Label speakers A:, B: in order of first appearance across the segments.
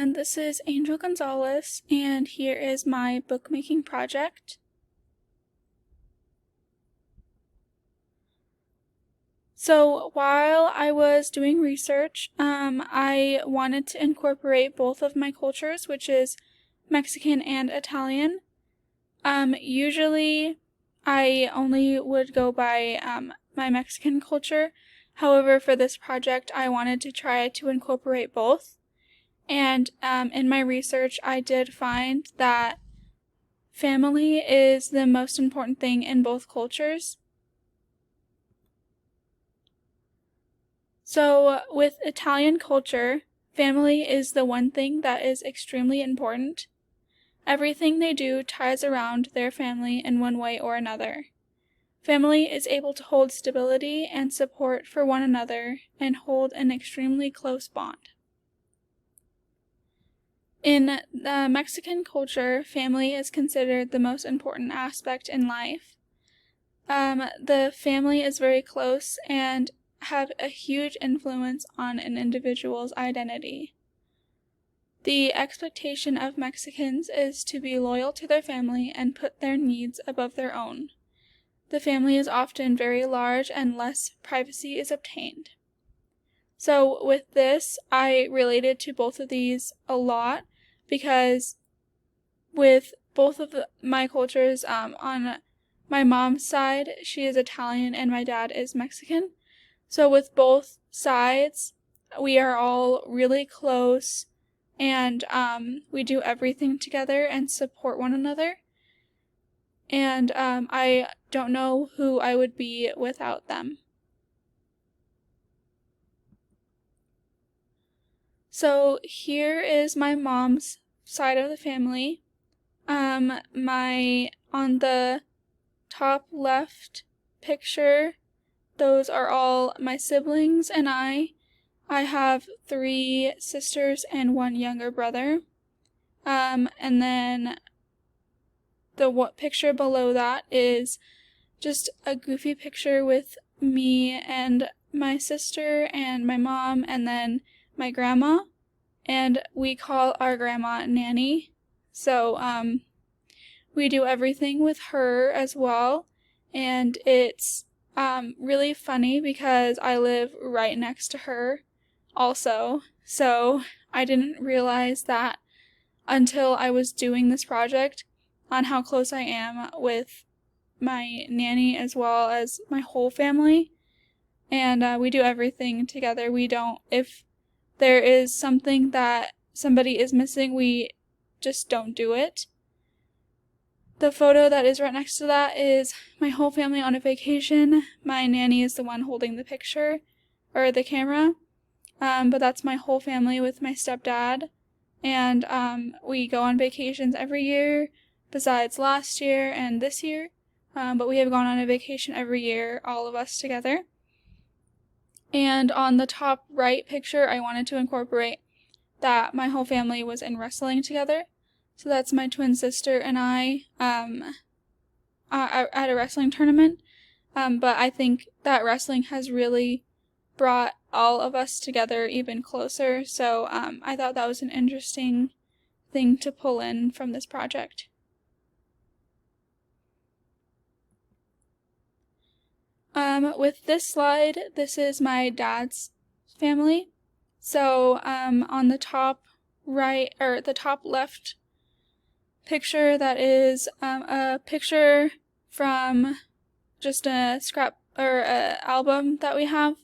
A: everyone, this is Angel Gonzalez, and here is my bookmaking project. So while I was doing research, I wanted to incorporate both of my cultures, which is Mexican and Italian. Usually I only would go by my Mexican culture. However, for this project, I wanted to try to incorporate both. And in my research, I did find that family is the most important thing in both cultures. So with Italian culture, family is the one thing that is extremely important. Everything they do ties around their family in one way or another. Family is able to hold stability and support for one another and hold an extremely close bond. In the Mexican culture, family is considered the most important aspect in life. The family is very close and have a huge influence on an individual's identity. The expectation of Mexicans is to be loyal to their family and put their needs above their own. The family is often very large and less privacy is obtained. So with this, I related to both of these a lot because with both of my cultures, on my mom's side, she is Italian and my dad is Mexican. So with both sides, we are all really close and we do everything together and support one another. And I don't know who I would be without them. So here is my mom's side of the family. On the top left picture, those are all my siblings and I. I have 3 sisters and 1 younger brother. And then the picture below that is just a goofy picture with me and my sister and my mom and then my grandma. And we call our grandma Nanny. So, we do everything with her as well. And it's really funny because I live right next to her also. So I didn't realize that until I was doing this project on how close I am with my nanny as well as my whole family. And we do everything together. If there is something that somebody is missing, we just don't do it. The photo that is right next to that is my whole family on a vacation. My nanny is the one holding the picture, or the camera. But that's my whole family with my stepdad. And we go on vacations every year, besides last year and this year. But we have gone on a vacation every year, all of us together. And on the top right picture, I wanted to incorporate that my whole family was in wrestling together. So that's my twin sister and I at a wrestling tournament. But I think that wrestling has really brought all of us together even closer. So I thought that was an interesting thing to pull in from this project. With this slide, this is my dad's family. So on the top right, or the top left picture, that is a picture from just a scrap or a album that we have.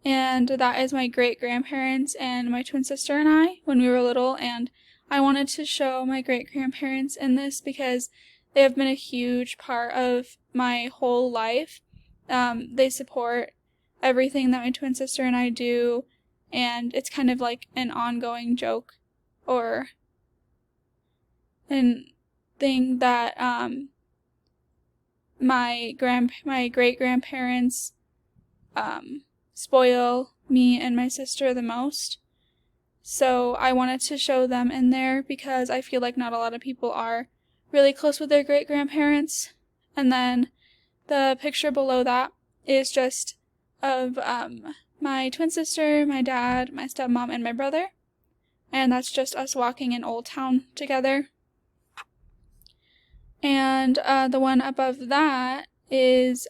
A: And that is my great-grandparents and my twin sister and I when we were little. And I wanted to show my great-grandparents in this because they have been a huge part of my whole life. They support everything that my twin sister and I do, and it's kind of like an ongoing joke or an thing that my great-grandparents spoil me and my sister the most. So I wanted to show them in there because I feel like not a lot of people are really close with their great-grandparents. And then the picture below that is just of my twin sister, my dad, my stepmom, and my brother. and that's just us walking in Old Town together. And the one above that is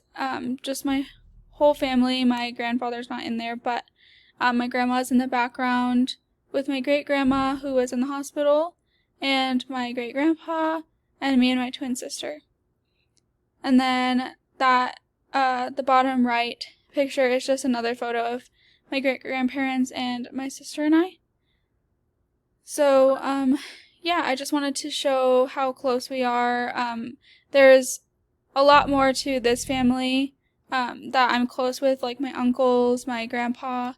A: just my whole family. My grandfather's not in there, but my grandma's in the background with my great-grandma, who was in the hospital, and my great-grandpa, and me and my twin sister. And then that, the bottom right picture is just another photo of my great-grandparents and my sister and I. So, yeah, I just wanted to show how close we are. There's a lot more to this family that I'm close with, like my uncles, my grandpa,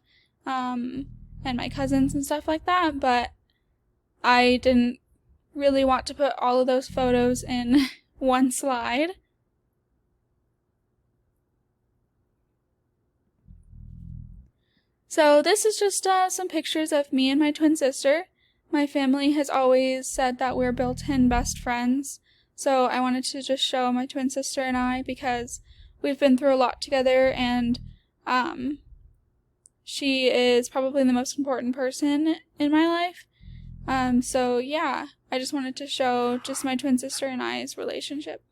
A: and my cousins and stuff like that, but I didn't really want to put all of those photos in one slide. So this is just some pictures of me and my twin sister. My family has always said that we're built-in best friends, so I wanted to just show my twin sister and I because we've been through a lot together, and she is probably the most important person in my life. So yeah, I just wanted to show just my twin sister and I's relationship.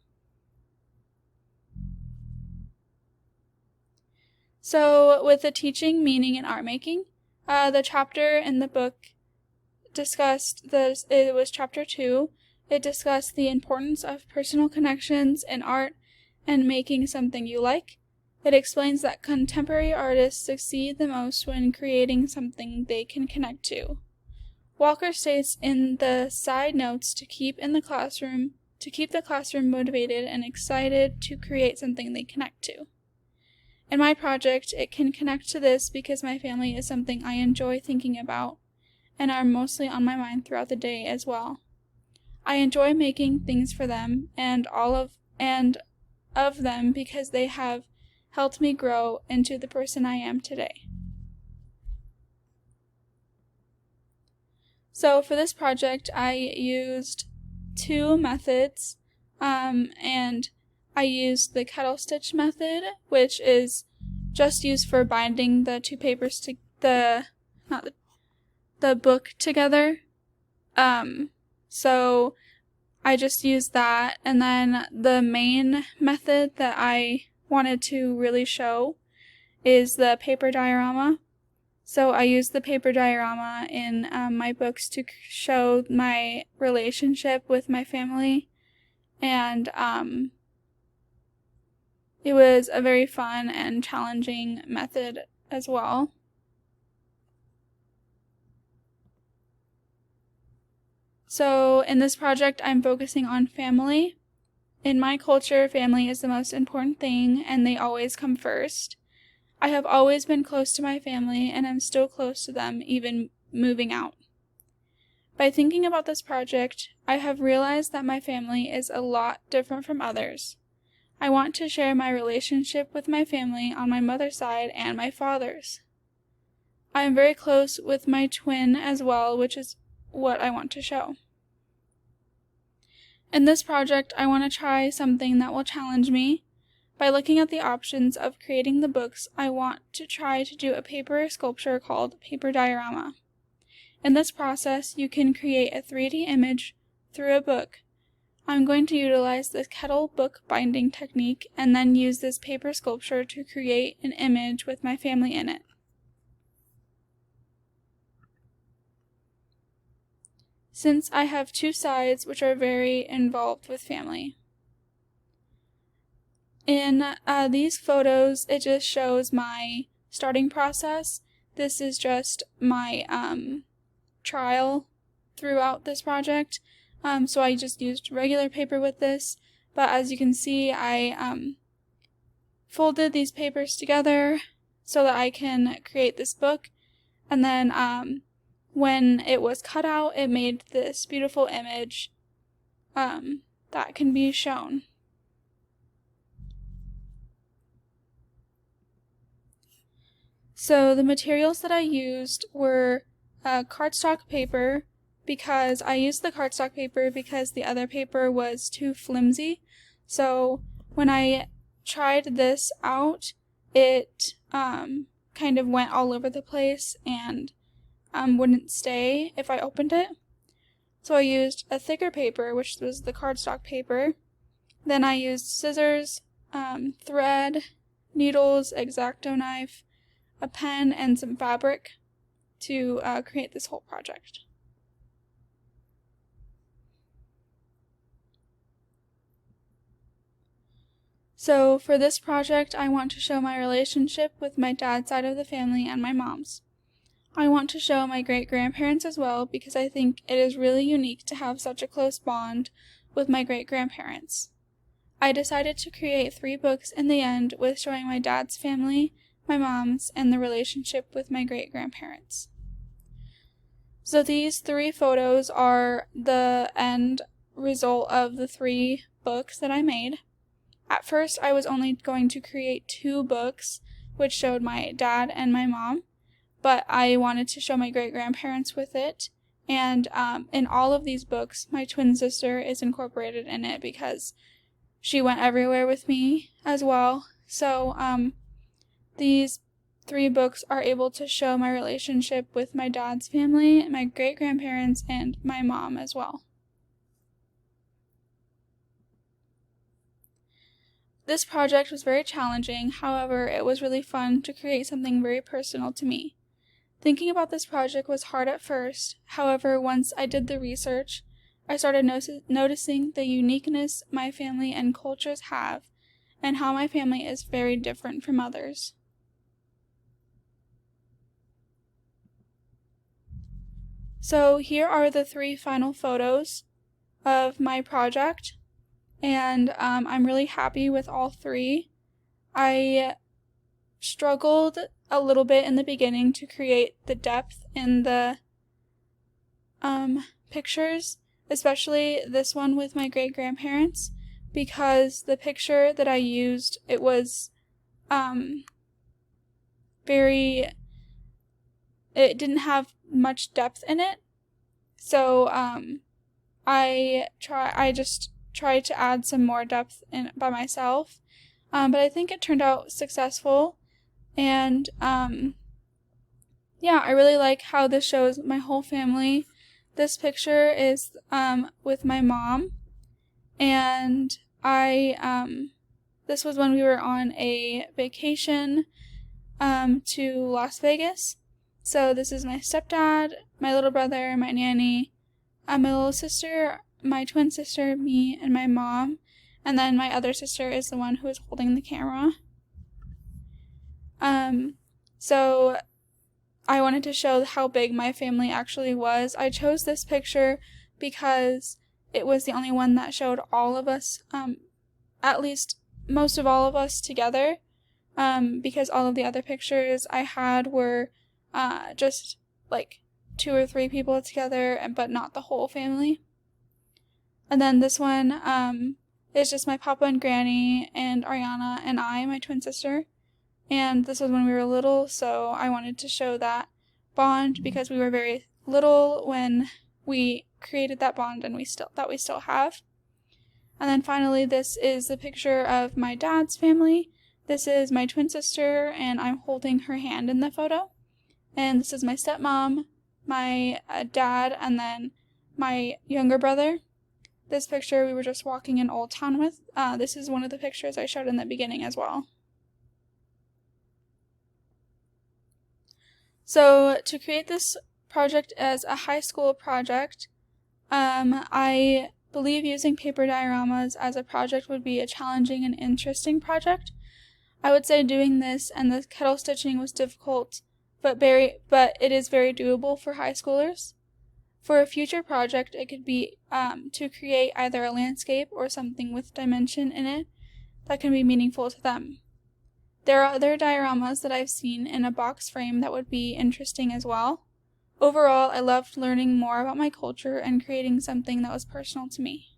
A: So with the teaching, meaning, and art making, the chapter in the book discussed this. It was chapter 2. It discussed the importance of personal connections in art and making something you like. It explains that contemporary artists succeed the most when creating something they can connect to. Walker states in the side notes to keep the classroom motivated and excited to create something they connect to. In my project, it can connect to this because my family is something I enjoy thinking about and are mostly on my mind throughout the day as well. I enjoy making things for them and of them because they have helped me grow into the person I am today. So for this project, I used 2 methods, and I used the kettle stitch method, which is just used for binding the 2 papers to the book together. So I just used that, and then the main method that I wanted to really show is the paper diorama. So I used the paper diorama in my books to show my relationship with my family, and it was a very fun and challenging method as well. So in this project, I'm focusing on family. In my culture, family is the most important thing, and they always come first. I have always been close to my family, and I'm still close to them, even moving out. By thinking about this project, I have realized that my family is a lot different from others. I want to share my relationship with my family on my mother's side and my father's. I am very close with my twin as well, which is what I want to show. In this project, I want to try something that will challenge me. By looking at the options of creating the books, I want to try to do a paper sculpture called paper diorama. In this process, you can create a 3D image through a book. I'm going to utilize the kettle book binding technique and then use this paper sculpture to create an image with my family in it. Since I have 2 sides which are very involved with family. In these photos, it just shows my starting process. This is just my trial throughout this project. So I just used regular paper with this, but as you can see, I folded these papers together so that I can create this book, and then when it was cut out, it made this beautiful image that can be shown. So the materials that I used were cardstock paper, because I used the cardstock paper because the other paper was too flimsy. So when I tried this out, it kind of went all over the place, and wouldn't stay if I opened it. So I used a thicker paper, which was the cardstock paper. Then I used scissors, thread, needles, X-Acto knife, a pen, and some fabric to create this whole project. So for this project, I want to show my relationship with my dad's side of the family and my mom's. I want to show my great-grandparents as well because I think it is really unique to have such a close bond with my great-grandparents. I decided to create 3 books in the end with showing my dad's family, my mom's, and the relationship with my great-grandparents. So these 3 photos are the end result of the 3 books that I made. At first, I was only going to create 2 books, which showed my dad and my mom, but I wanted to show my great-grandparents with it, and in all of these books, my twin sister is incorporated in it because she went everywhere with me as well. So these 3 books are able to show my relationship with my dad's family, my great-grandparents, and my mom as well. This project was very challenging, however, it was really fun to create something very personal to me. Thinking about this project was hard at first, however, once I did the research, I started noticing the uniqueness my family and cultures have, and how my family is very different from others. So here are the 3 final photos of my project, and I'm really happy with all 3. I struggled a little bit in the beginning to create the depth in the pictures, especially this one with my great-grandparents, because the picture that I used, it was it didn't have much depth in it, so I just tried to add some more depth in by myself, but I think it turned out successful, and yeah, I really like how this shows my whole family. This picture is with my mom, and this was when we were on a vacation to Las Vegas. So this is my stepdad, my little brother, my nanny, my little sister, my twin sister, me, and my mom, and then my other sister is the one who is holding the camera. So I wanted to show how big my family actually was. I chose this picture because it was the only one that showed all of us, at least most of all of us together, because all of the other pictures I had were just like 2 or 3 people together, but not the whole family. And then this one is just my papa and granny and Ariana and I, my twin sister. And this was when we were little, so I wanted to show that bond because we were very little when we created that bond, and we still have. And then finally, this is the picture of my dad's family. This is my twin sister, and I'm holding her hand in the photo. And this is my stepmom, my dad, and then my younger brother. This picture we were just walking in Old Town with. This is one of the pictures I showed in the beginning as well. So to create this project as a high school project, I believe using paper dioramas as a project would be a challenging and interesting project. I would say doing this and the kettle stitching was difficult, but it is very doable for high schoolers. For a future project, it could be to create either a landscape or something with dimension in it that can be meaningful to them. There are other dioramas that I've seen in a box frame that would be interesting as well. Overall, I loved learning more about my culture and creating something that was personal to me.